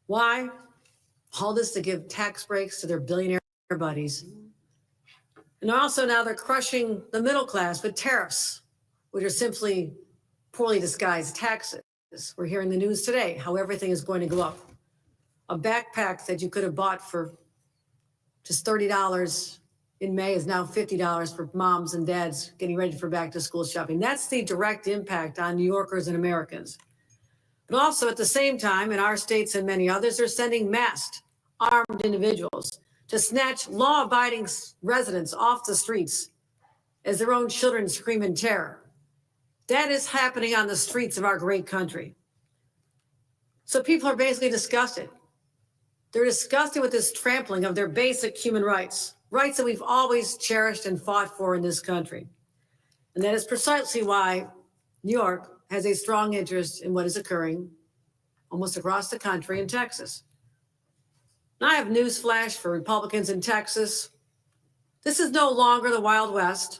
Why? All this to give tax breaks to their billionaire buddies. And also now they're crushing the middle class with tariffs, which are simply poorly disguised taxes. We're hearing the news today how everything is going to go up. A backpack that you could have bought for just $30 in May is now $50 for moms and dads getting ready for back to school shopping. That's the direct impact on New Yorkers and Americans. But also at the same time, in our states and many others, they're sending masked, armed individuals to snatch law-abiding residents off the streets as their own children scream in terror. That is happening on the streets of our great country. So people are basically disgusted. They're disgusted with this trampling of their basic human rights, rights that we've always cherished and fought for in this country. And that is precisely why New York has a strong interest in what is occurring almost across the country in Texas. And I have news flash for Republicans in Texas. This is no longer the Wild West.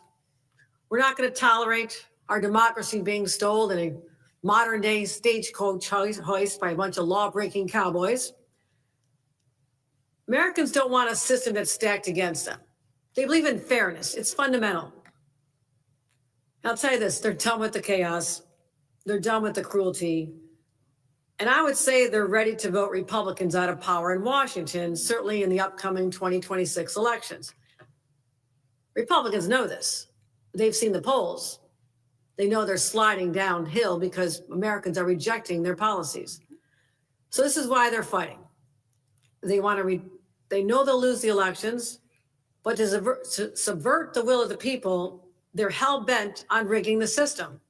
We're not going to tolerate our democracy being stolen in a modern day stagecoach hoist by a bunch of law-breaking cowboys. Americans don't want a system that's stacked against them. They believe in fairness. It's fundamental. I'll tell you this, they're done with the chaos. They're done with the cruelty. And I would say they're ready to vote Republicans out of power in Washington, certainly in the upcoming 2026 elections. Republicans know this. They've seen the polls. They know they're sliding downhill because Americans are rejecting their policies. So this is why they're fighting. They want to, they know they'll lose the elections, but to subvert the will of the people, they're hell-bent on rigging the system.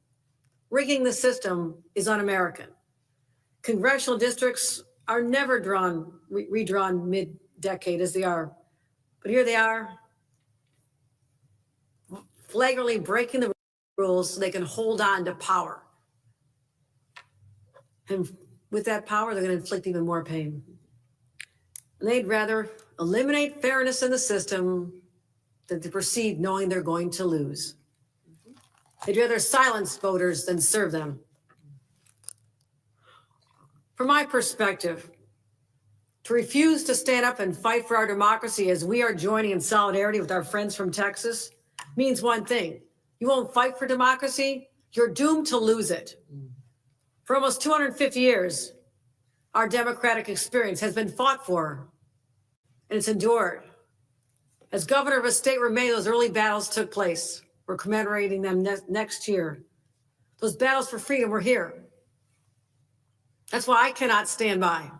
Rigging the system is un-American. Congressional districts are never redrawn mid-decade as they are. But here they are, flagrantly breaking the rules so they can hold on to power. And with that power, they're going to inflict even more pain. And they'd rather eliminate fairness in the system than to proceed knowing they're going to lose. They'd rather silence voters than serve them. From my perspective, to refuse to stand up and fight for our democracy as we are joining in solidarity with our friends from Texas means one thing. You won't fight for democracy, you're doomed to lose it. For almost 250 years, our democratic experience has been fought for, and it's endured. As governor of a state where many of those early battles took place, we're commemorating them next year. Those battles for freedom were here. That's why I cannot stand by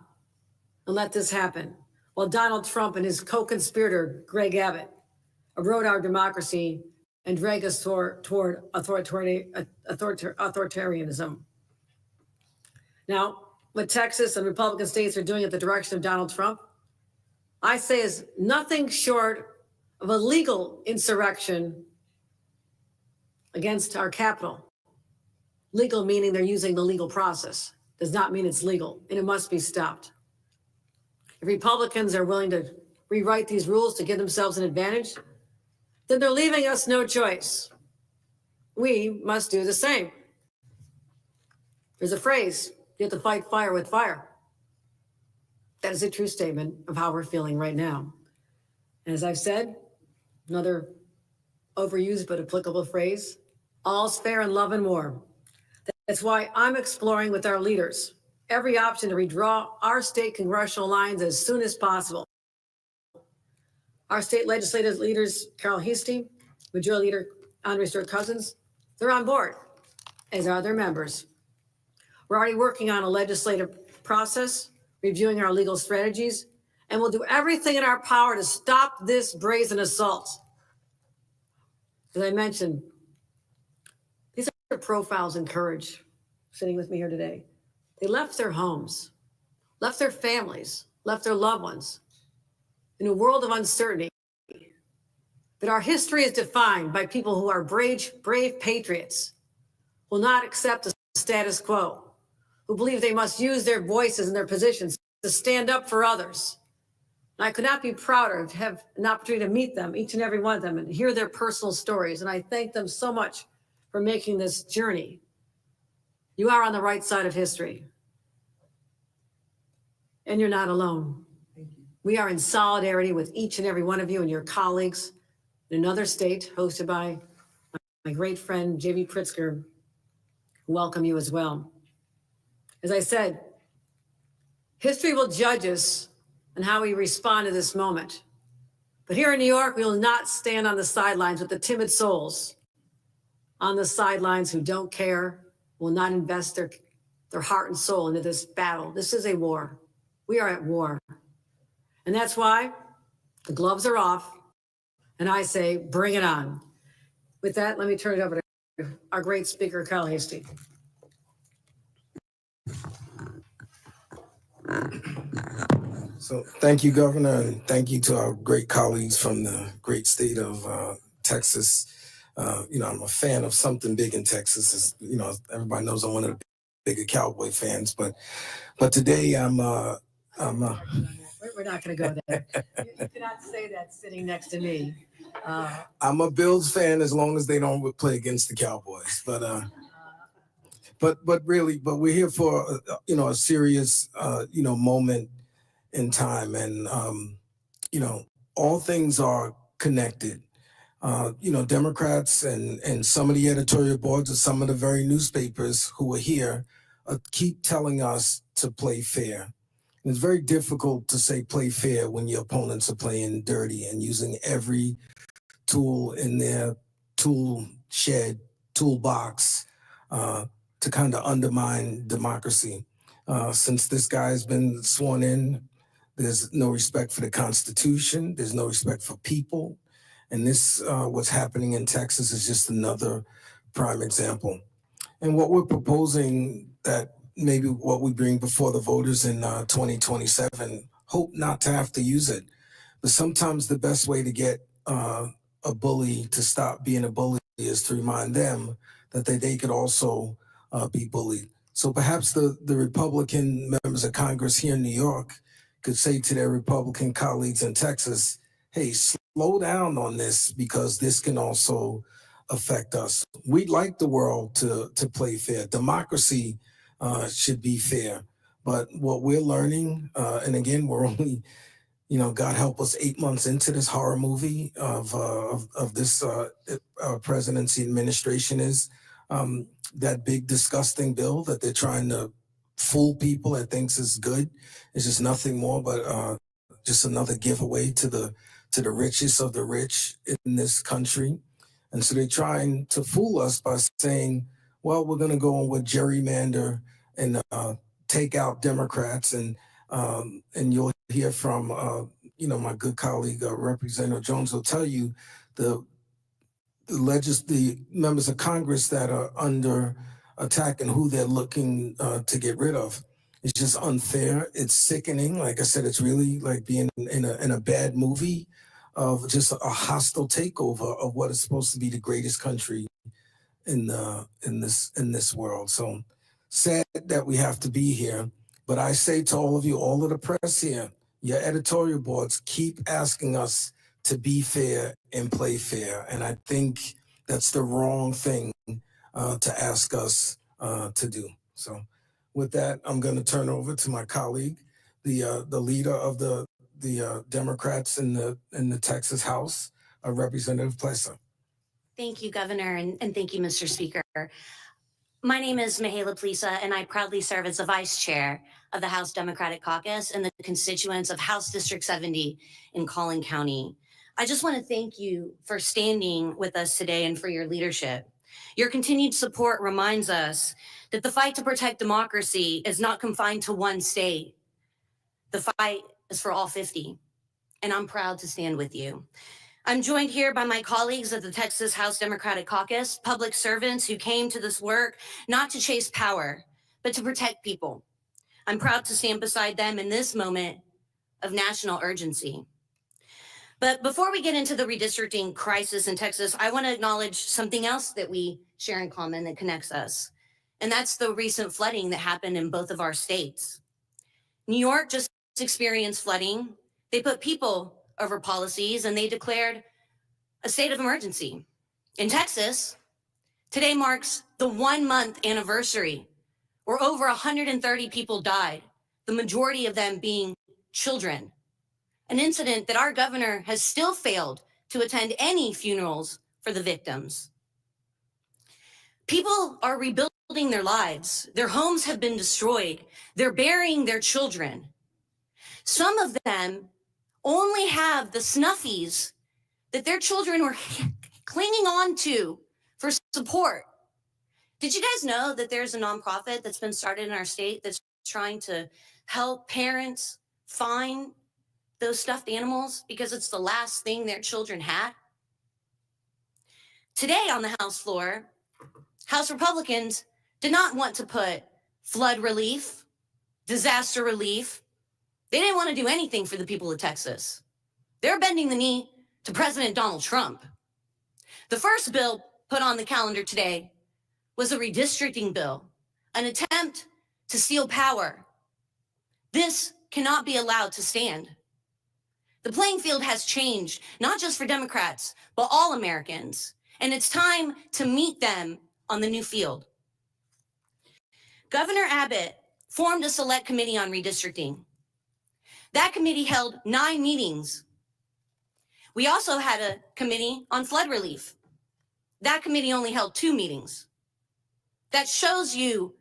and let this happen while Donald Trump and his co-conspirator, Greg Abbott, erode our democracy and drag us toward authoritarianism. Now, what Texas and Republican states are doing at the direction of Donald Trump, I say is nothing short of a legal insurrection against our capital. Legal meaning they're using the legal process. Does not mean it's legal, and it must be stopped. If Republicans are willing to rewrite these rules to give themselves an advantage, then they're leaving us no choice. We must do the same. There's a phrase, you have to fight fire with fire. That is a true statement of how we're feeling right now. And as I've said, another overused but applicable phrase, all's fair in love and war. That's why I'm exploring with our leaders every option to redraw our state congressional lines as soon as possible. Our state legislative leaders, Carol Heastie, Majority Leader Andre Stewart Cousins, they're on board, as are their members. We're already working on a legislative process, reviewing our legal strategies, and we'll do everything in our power to stop this brazen assault. As I mentioned, these are profiles in courage sitting with me here today. They left their homes, left their families, left their loved ones in a world of uncertainty. That our history is defined by people who are brave patriots, will not accept the status quo, who believe they must use their voices and their positions to stand up for others. And I could not be prouder to have an opportunity to meet them, each and every one of them, and hear their personal stories. And I thank them so much for making this journey. You are on the right side of history. And you're not alone. We are in solidarity with each and every one of you and your colleagues in another state hosted by my great friend, J.B. Pritzker, who welcome you as well. As I said, history will judge us on how we respond to this moment. But here in New York, we will not stand on the sidelines with the timid souls on the sidelines who don't care, will not invest their heart and soul into this battle. This is a war. We are at war. And that's why the gloves are off. And I say, bring it on. With that, let me turn it over to our great speaker, Kyle Hasty. So thank you, Governor, and thank you to our great colleagues from the great state of Texas. I'm a fan of something big in Texas. As, everybody knows I'm one of the bigger Cowboy fans, but today I'm We're not going to go there. You cannot say that sitting next to me. I'm a Bills fan as long as they don't play against the Cowboys. But we're here for a serious moment in time, and all things are connected. Democrats and some of the editorial boards of some of the very newspapers who are here keep telling us to play fair. And it's very difficult to say play fair when your opponents are playing dirty and using every tool in their toolbox to kind of undermine democracy. Since this guy has been sworn in, there's no respect for the Constitution. There's no respect for people. And this, what's happening in Texas is just another prime example. And what we're proposing, that maybe what we bring before the voters in 2027, hope not to have to use it. But sometimes the best way to get a bully to stop being a bully is to remind them that they could also be bullied. So perhaps the Republican members of Congress here in New York could say to their Republican colleagues in Texas, hey, slow down on this, because this can also affect us. We'd like the world to play fair. Democracy should be fair. But what we're learning, and again, we're only, God help us, 8 months into this horror movie of this presidency administration, is that big disgusting bill that they're trying to fool people that thinks is good. It's just nothing more but just another giveaway to the richest of the rich in this country. And so they're trying to fool us by saying, well, we're going to go on with gerrymander and take out Democrats. And you'll hear from, my good colleague, Representative Jones will tell you the members of Congress that are under attack and who they're looking to get rid of. It's just unfair. It's sickening. Like I said, it's really like being in a bad movie of just a hostile takeover of what is supposed to be the greatest country in this world. So sad that we have to be here. But I say to all of you, all of the press here, your editorial boards, keep asking us to be fair and play fair. And I think that's the wrong thing to ask us to do. So with that, I'm going to turn over to my colleague, the leader of the Democrats in the Texas House, Representative Plessa. Thank you, Governor, and thank you, Mr. Speaker. My name is Mihaela Plessa, and I proudly serve as the Vice Chair of the House Democratic Caucus and the constituents of House District 70 in Collin County. I just want to thank you for standing with us today and for your leadership. Your continued support reminds us that the fight to protect democracy is not confined to one state. The fight is for all 50, and I'm proud to stand with you. I'm joined here by my colleagues of the Texas House Democratic Caucus, public servants who came to this work not to chase power, but to protect people. I'm proud to stand beside them in this moment of national urgency. But before we get into the redistricting crisis in Texas, I want to acknowledge something else that we share in common that connects us. And that's the recent flooding that happened in both of our states. New York just experienced flooding. They put people over policies, and they declared a state of emergency. In Texas, today marks the 1 month anniversary where over 130 people died the majority of them being children. An incident that our governor has still failed to attend any funerals for the victims. People are rebuilding their lives. Their homes have been destroyed. They're burying their children. Some of them only have the snuffies that their children were clinging on to for support. Did you guys know that there's a nonprofit that's been started in our state that's trying to help parents find those stuffed animals because it's the last thing their children had? Today on the House floor, House Republicans did not want to put flood relief, disaster relief. They didn't want to do anything for the people of Texas. They're bending the knee to President Donald Trump. The first bill put on the calendar today was a redistricting bill, an attempt to steal power. This cannot be allowed to stand. The playing field has changed, not just for Democrats, but all Americans, and it's time to meet them on the new field. Governor Abbott formed a select committee on redistricting. That committee held 9 meetings. We also had a committee on flood relief. That committee only held 2 meetings. That shows you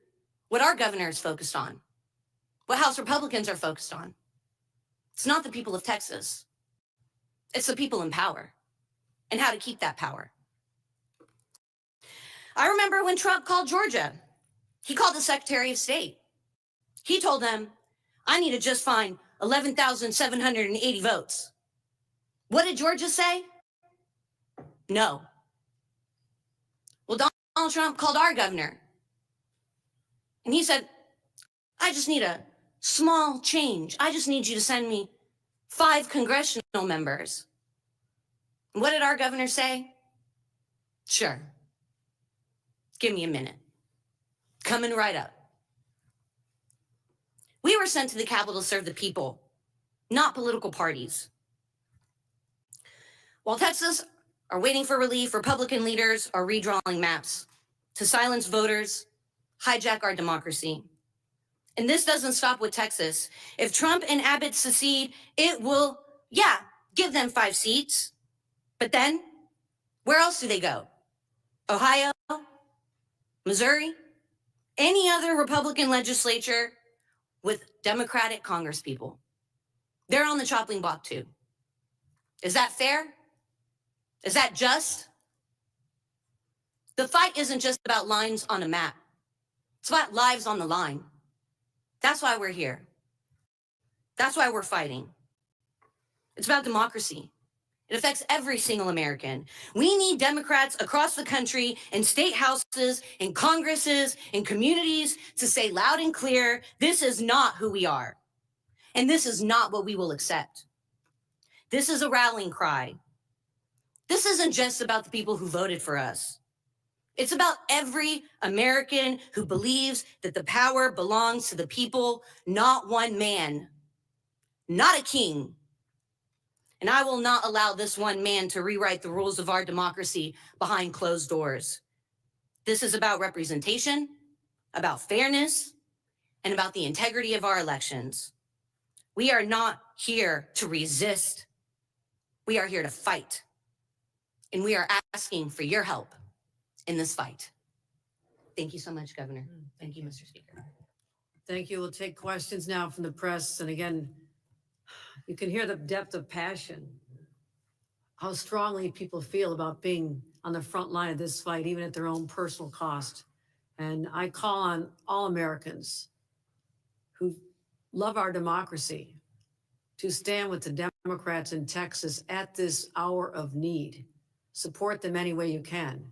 what our governor is focused on, what House Republicans are focused on. It's not the people of Texas. It's the people in power and how to keep that power. I remember when Trump called Georgia. He called the Secretary of State. He told them, I need to just find 11,780 votes. What did Georgia say? No. Well, Donald Trump called our governor. And he said, I just need a small change. I just need you to send me 5 congressional members. And what did our governor say? Sure. Give me a minute. Coming right up. We were sent to the Capitol to serve the people, not political parties. While Texas are waiting for relief, Republican leaders are redrawing maps to silence voters, hijack our democracy. And this doesn't stop with Texas. If Trump and Abbott secede, it will, give them 5 seats. But then, where else do they go? Ohio? Missouri? Any other Republican legislature with Democratic congresspeople? They're on the chopping block too. Is that fair? Is that just? The fight isn't just about lines on a map. It's about lives on the line. That's why we're here. That's why we're fighting. It's about democracy. It affects every single American. We need Democrats across the country in state houses, in Congresses, in communities to say loud and clear, this is not who we are. And this is not what we will accept. This is a rallying cry. This isn't just about the people who voted for us. It's about every American who believes that the power belongs to the people, not one man, not a king. And I will not allow this one man to rewrite the rules of our democracy behind closed doors. This is about representation, about fairness, and about the integrity of our elections. We are not here to resist. We are here to fight. And we are asking for your help in this fight. Thank you so much, Governor. Thank you, Mr. Speaker. Thank you. We'll take questions now from the press. And again, you can hear the depth of passion, how strongly people feel about being on the front line of this fight, even at their own personal cost. And I call on all Americans who love our democracy to stand with the Democrats in Texas at this hour of need. Support them any way you can.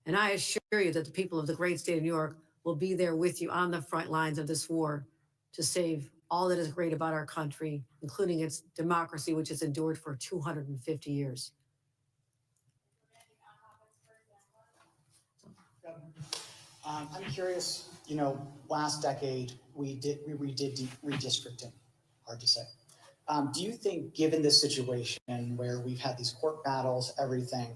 And I assure you that the people of the great state of New York will be there with you on the front lines of this war to save all that is great about our country, including its democracy, which has endured for 250 years. I'm curious, last decade, we redid redistricting, hard to say. Do you think, given this situation where we've had these court battles, everything,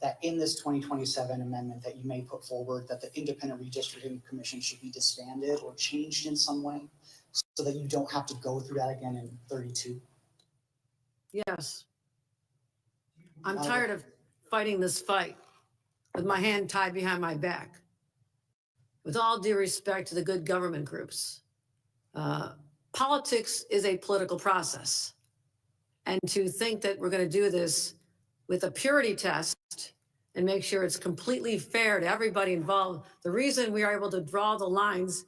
that in this 2027 amendment that you may put forward, that the Independent Redistricting Commission should be disbanded or changed in some way so that you don't have to go through that again in 32? Yes. I'm tired of fighting this fight with my hand tied behind my back. With all due respect to the good government groups, politics is a political process. And to think that we're going to do this with a purity test and make sure it's completely fair to everybody involved. The reason we are able to draw the lines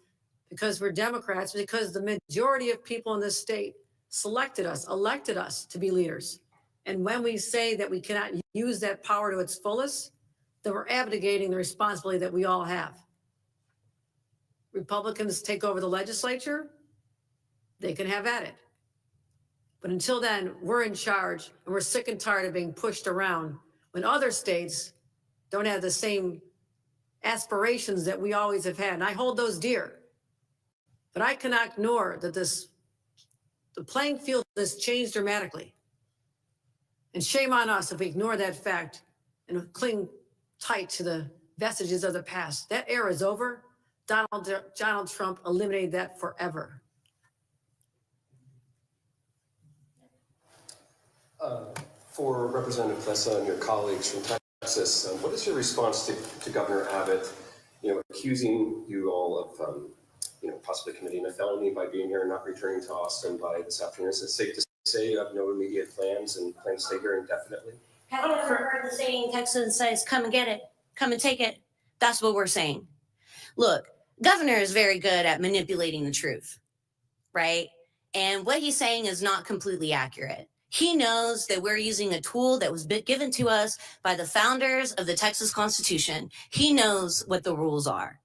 because we're Democrats, because the majority of people in this state selected us, elected us to be leaders. And when we say that we cannot use that power to its fullest, then we're abdicating the responsibility that we all have. Republicans take over the legislature, they can have at it. But until then, we're in charge, and we're sick and tired of being pushed around when other states don't have the same aspirations that we always have had. And I hold those dear. But I cannot ignore that the playing field has changed dramatically. And shame on us if we ignore that fact and cling tight to the vestiges of the past. That era is over. Donald Trump eliminated that forever. For Representative Plessa and your colleagues from Texas, what is your response to Governor Abbott, accusing you all of, possibly committing a felony by being here and not returning to Austin by this afternoon? Is it safe to say you have no immediate plans and plan to stay here indefinitely? Have you ever heard the saying, Texas says, come and get it, come and take it? That's what we're saying. Look, Governor is very good at manipulating the truth, right? And what he's saying is not completely accurate. He knows that we're using a tool that was given to us by the founders of the Texas Constitution. He knows what the rules are.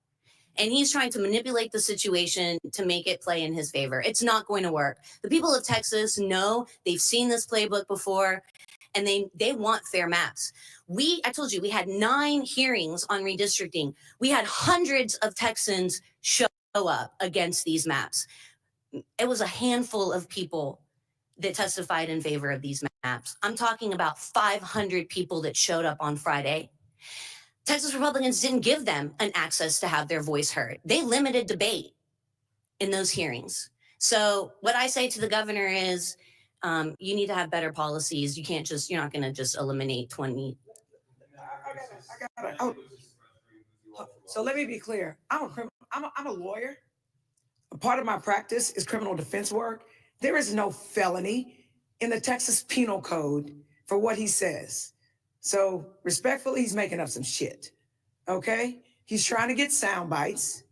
And he's trying to manipulate the situation to make it play in his favor. It's not going to work. The people of Texas know, they've seen this playbook before, and they want fair maps. I told you, we had 9 hearings on redistricting. We had hundreds of Texans show up against these maps. It was a handful of people that testified in favor of these maps. I'm talking about 500 people that showed up on Friday. Texas Republicans didn't give them an access to have their voice heard. They limited debate in those hearings. So what I say to the governor is, you need to have better policies. You're not gonna just eliminate 20. So let me be clear. I'm a lawyer. A part of my practice is criminal defense work. There is no felony in the Texas Penal Code for what he says. So respectfully, he's making up some shit, okay? He's trying to get sound bites,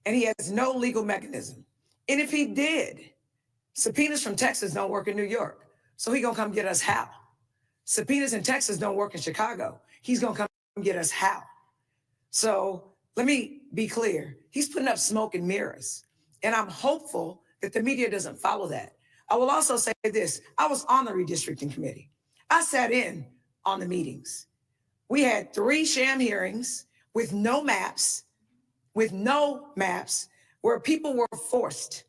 and he has no legal mechanism. And if he did, subpoenas from Texas don't work in New York. So he gonna come get us how? Subpoenas in Texas don't work in Chicago. He's gonna come get us how? So let me be clear. He's putting up smoke and mirrors. And I'm hopeful that the media doesn't follow that. I will also say this. I was on the redistricting committee. I sat in on the meetings. We had 3 sham hearings with no maps, where people were forced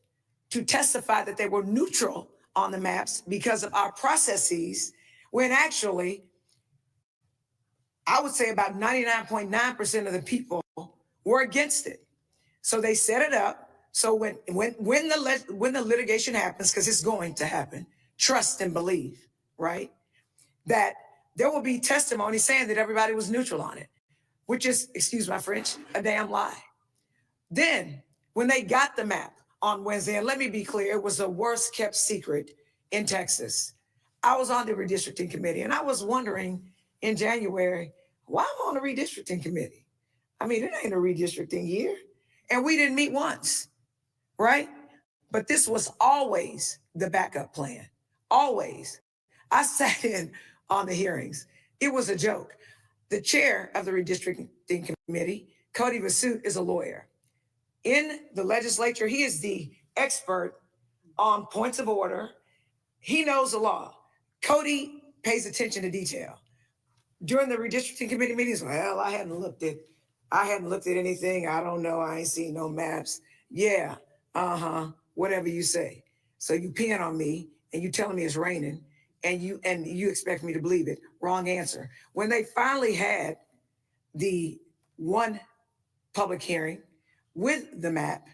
to testify that they were neutral on the maps because of our processes, when actually, I would say about 99.9% of the people were against it. So they set it up. So when the litigation happens, because it's going to happen, trust and believe, right? That there will be testimony saying that everybody was neutral on it, which is, excuse my French, a damn lie. Then when they got the map on Wednesday, and let me be clear, it was the worst kept secret in Texas. I was on the redistricting committee, and I was wondering in January, why am I on the redistricting committee? I mean, it ain't a redistricting year. And we didn't meet once, right? But this was always the backup plan, always. I sat in on the hearings. It was a joke. The chair of the redistricting committee, Cody Vasut, is a lawyer. In the legislature, he is the expert on points of order. He knows the law. Cody pays attention to detail. During the redistricting committee meetings, well, I hadn't looked at anything. I don't know. I ain't seen no maps. Yeah, whatever you say. So you pin on me and you telling me it's raining and you expect me to believe it. Wrong answer. When they finally had the one public hearing with the map,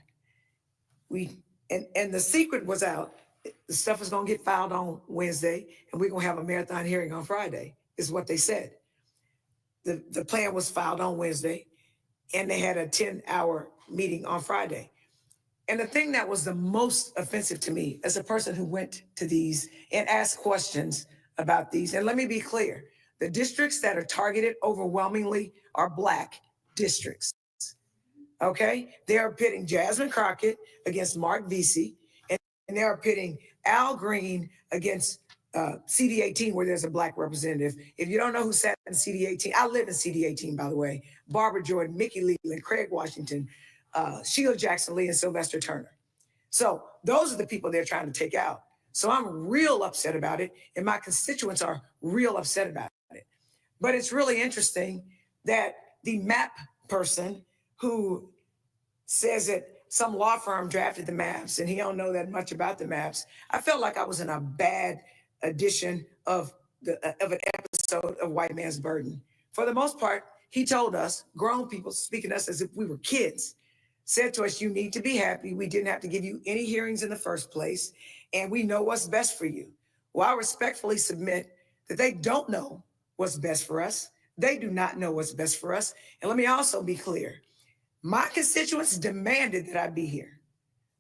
we And the secret was out. The stuff is gonna get filed on Wednesday, and we're gonna have a marathon hearing on Friday, is what they said. The plan was filed on Wednesday, and they had a 10-hour meeting on Friday. And the thing that was the most offensive to me as a person who went to these and asked questions about these, and let me be clear, the districts that are targeted overwhelmingly are Black districts. Okay? They are pitting Jasmine Crockett against Mark Vesey, and they are pitting Al Green against CD18, where there's a Black representative. If you don't know who sat in CD18, I live in CD18, by the way. Barbara Jordan, Mickey Leland, Craig Washington, Sheila Jackson Lee, and Sylvester Turner. So those are the people they're trying to take out. So I'm real upset about it, and my constituents are real upset about it. But it's really interesting that the map person who says that some law firm drafted the maps and he don't know that much about the maps, I felt like I was in a bad edition of an episode of White Man's Burden. For the most part, he told us, grown people speaking to us as if we were kids, said to us, you need to be happy. We didn't have to give you any hearings in the first place, and we know what's best for you. Well, I respectfully submit that they don't know what's best for us. They do not know what's best for us. And let me also be clear. My constituents demanded that I be here.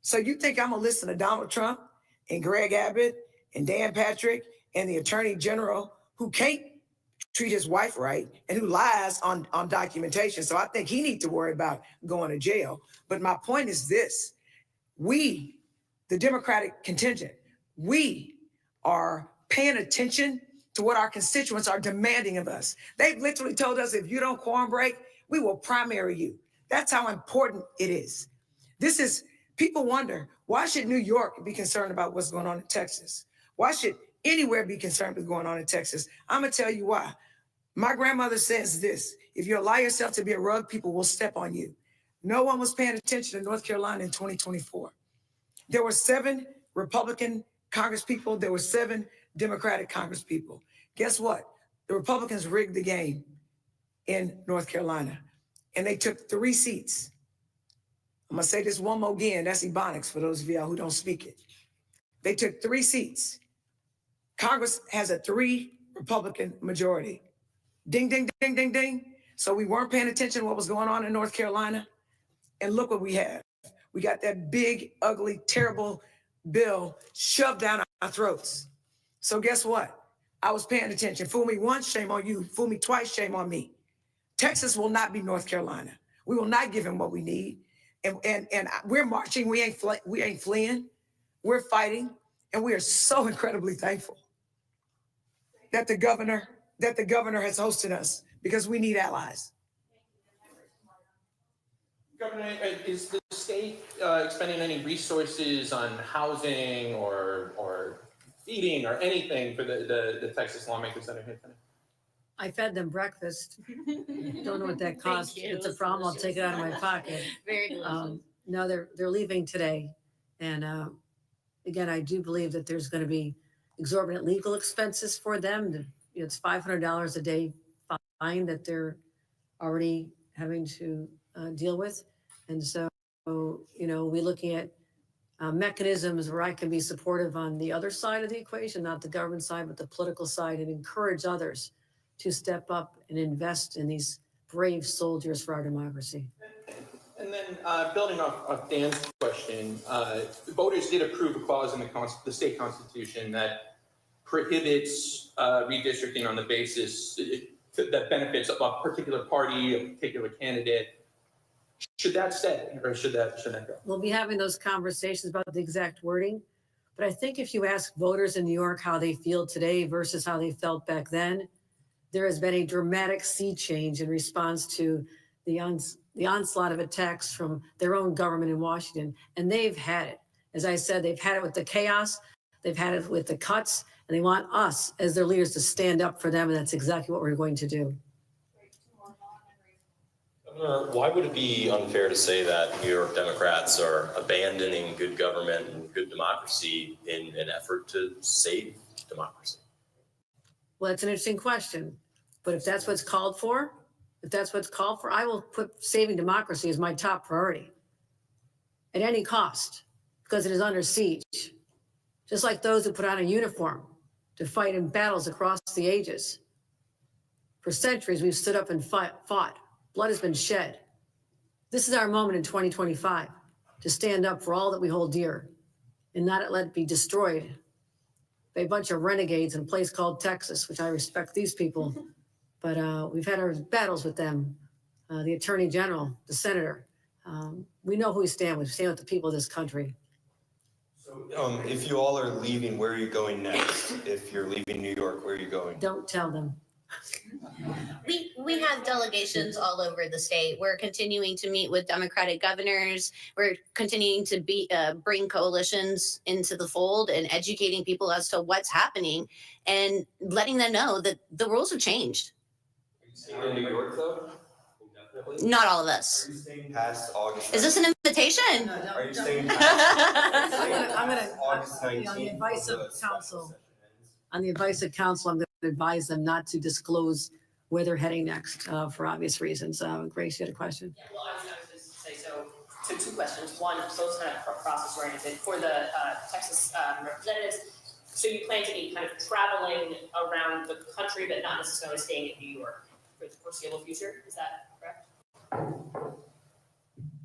So you think I'm gonna listen to Donald Trump and Greg Abbott and Dan Patrick and the Attorney General who can't treat his wife right and who lies on documentation? So I think he needs to worry about going to jail. But my point is this: we, the Democratic contingent, we are paying attention to what our constituents are demanding of us. They've literally told us, if you don't quorum break, we will primary you. That's how important it is. This is, people wonder, why should New York be concerned about what's going on in Texas? Why should anywhere be concerned with what's going on in Texas? I'm gonna tell you why. My grandmother says this: if you allow yourself to be a rug, people will step on you. No one was paying attention to North Carolina in 2024. There were 7 Republican Congress people, there were 7 Democratic Congress people. Guess what? The Republicans rigged the game in North Carolina, and they took 3 seats. I'm gonna say this one more again, that's Ebonics for those of y'all who don't speak it. They took 3 seats. Congress has a 3 Republican majority. Ding, ding, ding, ding, ding. So we weren't paying attention to what was going on in North Carolina. And look what we have. We got that big, ugly, terrible bill shoved down our throats. So guess what? I was paying attention. Fool me once, shame on you. Fool me twice, shame on me. Texas will not be North Carolina. We will not give him what we need. And we're marching, we ain't fleeing, we're fighting, and we are so incredibly thankful that the governor has hosted us, because we need allies. Governor, is the state expending any resources on housing or feeding or anything for the Texas lawmakers that are here today? I fed them breakfast. Don't know what that costs. Thank you. If it's a It was problem, I'll delicious. take it out of my pocket. Very delicious. No, they're leaving today. And again, I do believe that there's going to be exorbitant legal expenses for them. It's $500 a day fine that they're already having to deal with. And so, we're looking at mechanisms where I can be supportive on the other side of the equation, not the government side, but the political side, and encourage others to step up and invest in these brave soldiers for our democracy. And then building off Dan's question, voters did approve a clause in the state constitution that prohibits redistricting on the basis that benefits a particular party, a particular candidate. Should that stay, or should that go? We'll be having those conversations about the exact wording. But I think if you ask voters in New York how they feel today versus how they felt back then, there has been a dramatic sea change in response to the onslaught of attacks from their own government in Washington. And they've had it. As I said, they've had it with the chaos, they've had it with the cuts, and they want us as their leaders to stand up for them. And that's exactly what we're going to do. Governor, why would it be unfair to say that New York Democrats are abandoning good government and good democracy in an effort to save democracy? Well, that's an interesting question. But if that's what's called for, I will put saving democracy as my top priority at any cost. because it is under siege. Just like those who put on a uniform to fight in battles across the ages. For centuries, we've stood up and fought. Blood has been shed. This is our moment in 2025 to stand up for all that we hold dear and not let it be destroyed by a bunch of renegades in a place called Texas, which I respect these people, but we've had our battles with them, the Attorney General, the Senator. We know who we stand with. We stand with the people of this country. So if you all are leaving, where are you going next? If you're leaving New York, where are you going? Don't tell them. We have delegations all over the state. We're continuing to meet with Democratic governors. We're continuing to bring coalitions into the fold and educating people as to what's happening and letting them know that the rules have changed. Are you staying in New York though? Indefinitely? Not all of Are us. you staying past August? Is this an invitation? Are you staying past I'm gonna, August on the 19th? advice of before the special counsel, session ends? on the advice of counsel, I'm going to advise them not to disclose where they're heading next for obvious reasons. Grace, you had a question? Yeah, well, I was just to say, so two questions. One, both kind of process oriented. For the Texas representatives, so you plan to be kind of traveling around the country, but not necessarily staying in New York for the foreseeable future? Is that correct?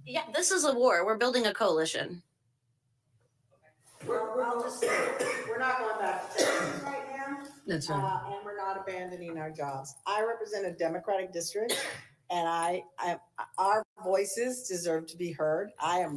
Yeah, this is a war. We're building a coalition. We're not going back to Texas right now, That's right. and we're not abandoning our jobs. I represent a Democratic district, and our voices deserve to be heard. I am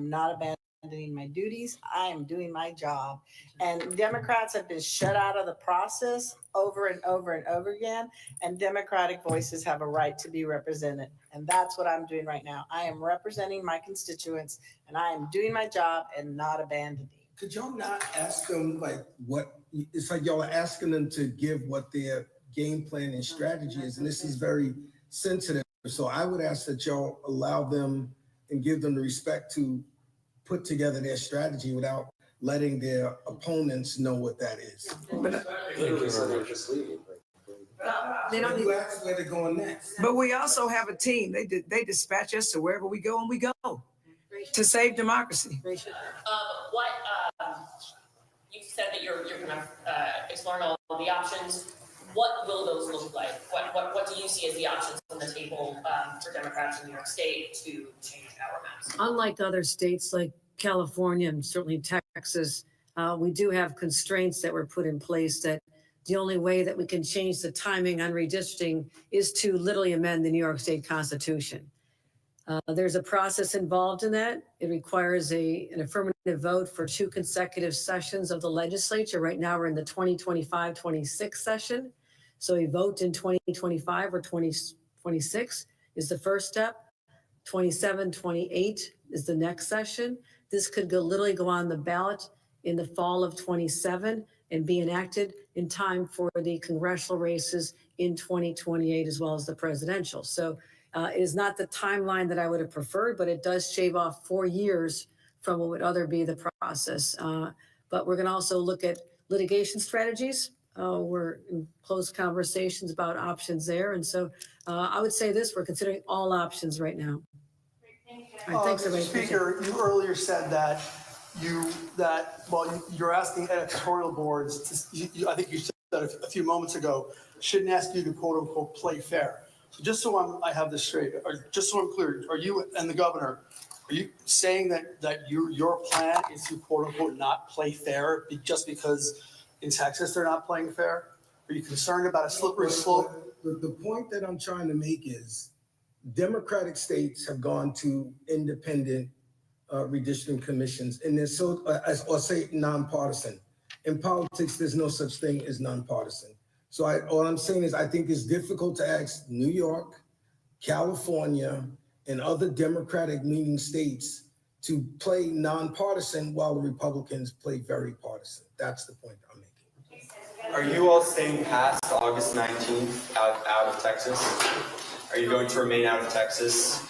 not abandoning my duties. I am doing my job. And Democrats have been shut out of the process over and over and over again, and Democratic voices have a right to be represented. And that's what I'm doing right now. I am representing my constituents, and I am doing my job and not abandoning. Could y'all not ask them like what, it's like y'all are asking them to give what their game plan and strategy is, and this is very sensitive. So I would ask that y'all allow them and give them the respect to put together their strategy without letting their opponents know what that is. Literally, so they're just leaving. They don't You ask where they're going next. But we also have a team. They dispatch us to wherever we go, and we go to save democracy. What you said that you're kind of exploring all the options. What will those look like? What do you see as the options on the table for Democrats in New York State to change our maps? Unlike other states like California and certainly Texas, we do have constraints that were put in place that the only way that we can change the timing on redistricting is to literally amend the New York State Constitution. There's a process involved in that. It requires an affirmative vote for 2 consecutive sessions of the legislature. Right now, we're in the 2025-26 session. So a vote in 2025 or 2026 is the first step. 27, 28 is the next session. This could literally go on the ballot in the fall of 27 and be enacted in time for the congressional races in 2028 as well as the presidential. So it is not the timeline that I would have preferred, but it does shave off 4 years from what would other be the process. But we're going to also look at litigation strategies. We're in close conversations about options there. And so I would say this, we're considering all options right now. All right, thanks, everybody. Speaker, you earlier said that you're asking editorial boards to, I think you said that a few moments ago, shouldn't ask you to quote unquote play fair. So just so I have this straight, or just so I'm clear, are you and the governor, are you saying that your plan is to quote unquote not play fair just because in Texas they're not playing fair? Are you concerned about a slippery slope? The point that I'm trying to make is Democratic states have gone to independent redistricting commissions, and they're so, or say nonpartisan. In politics, there's no such thing as nonpartisan. So all I'm saying is I think it's difficult to ask New York, California, and other Democratic leaning states to play nonpartisan while the Republicans play very partisan. That's the point I'm making. Are you all staying past August 19th out of Texas? Are you going to remain out of Texas?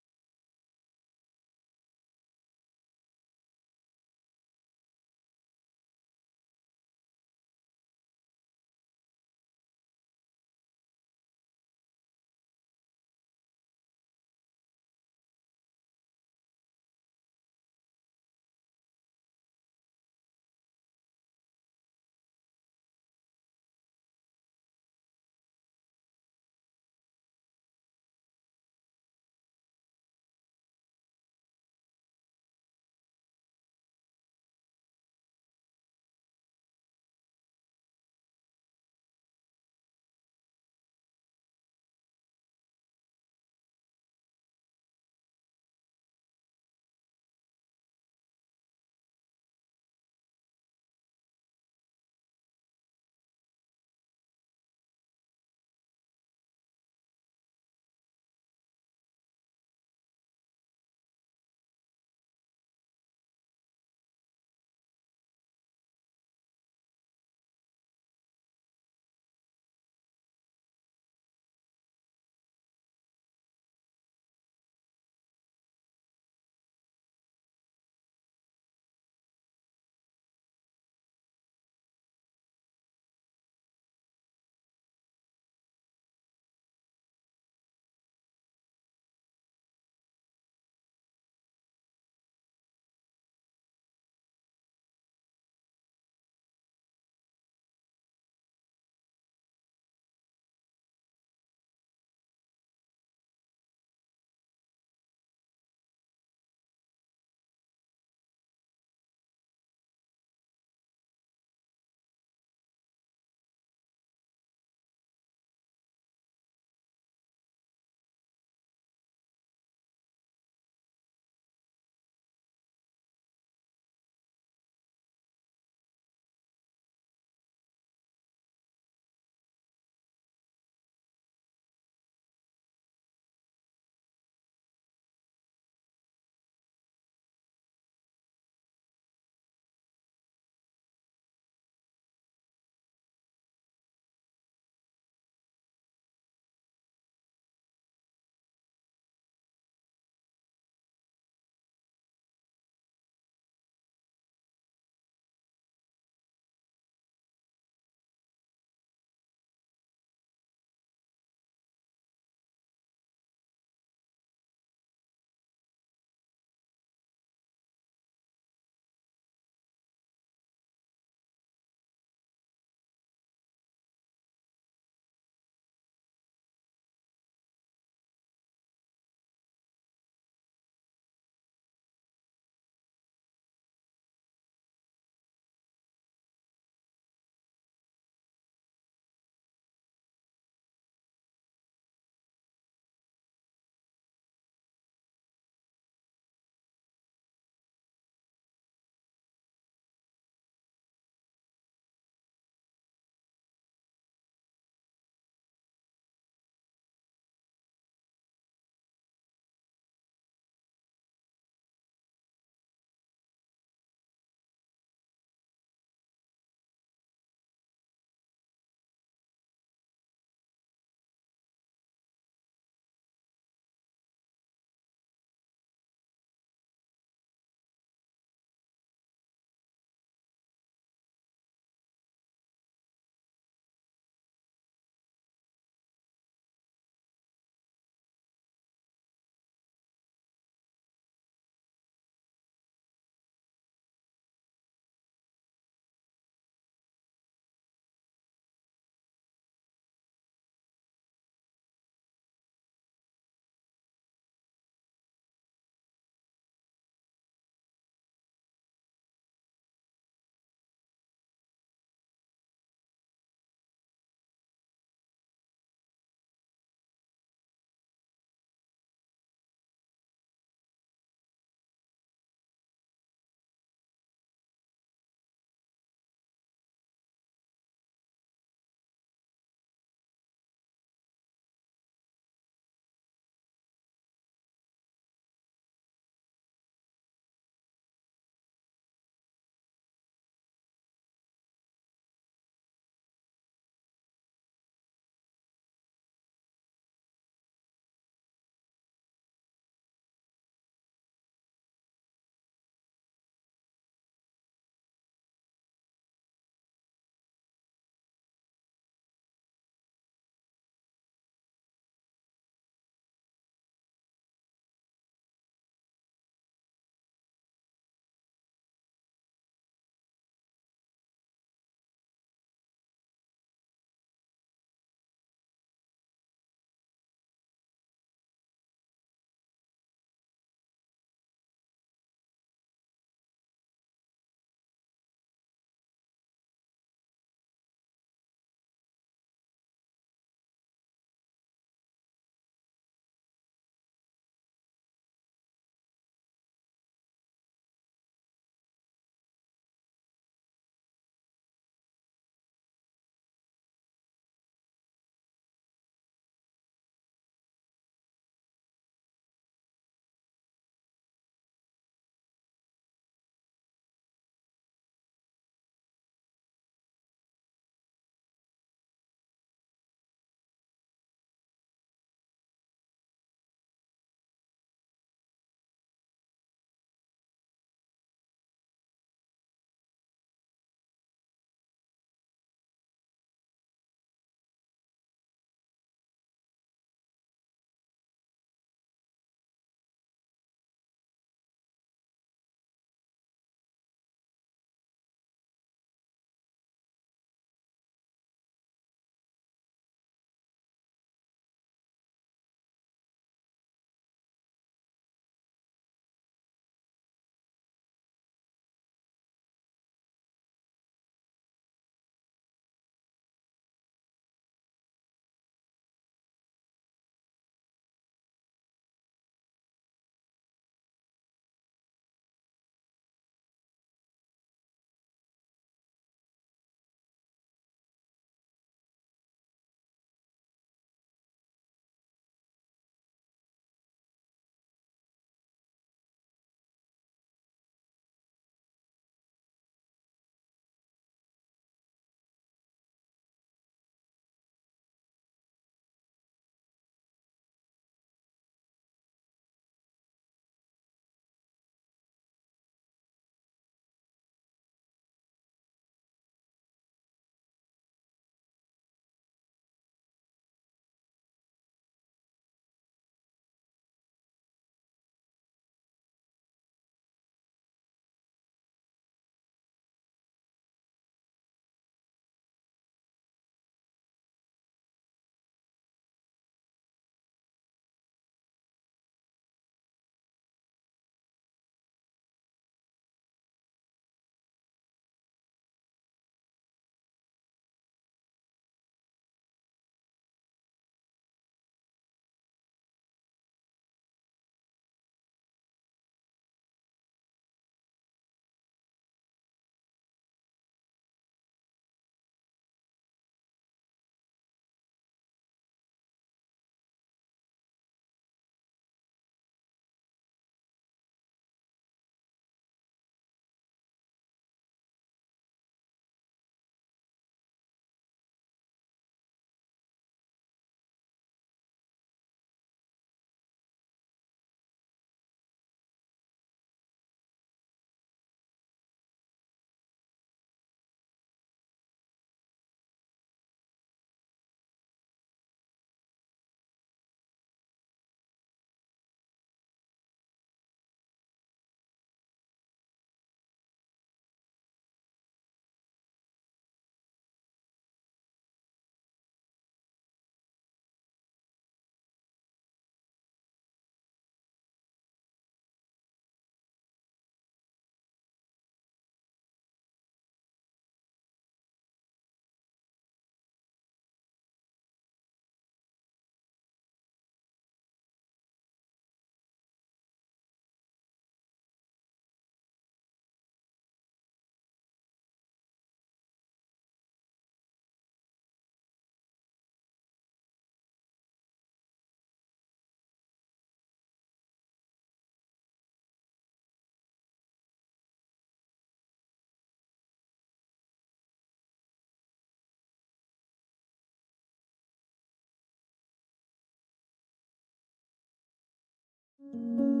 you.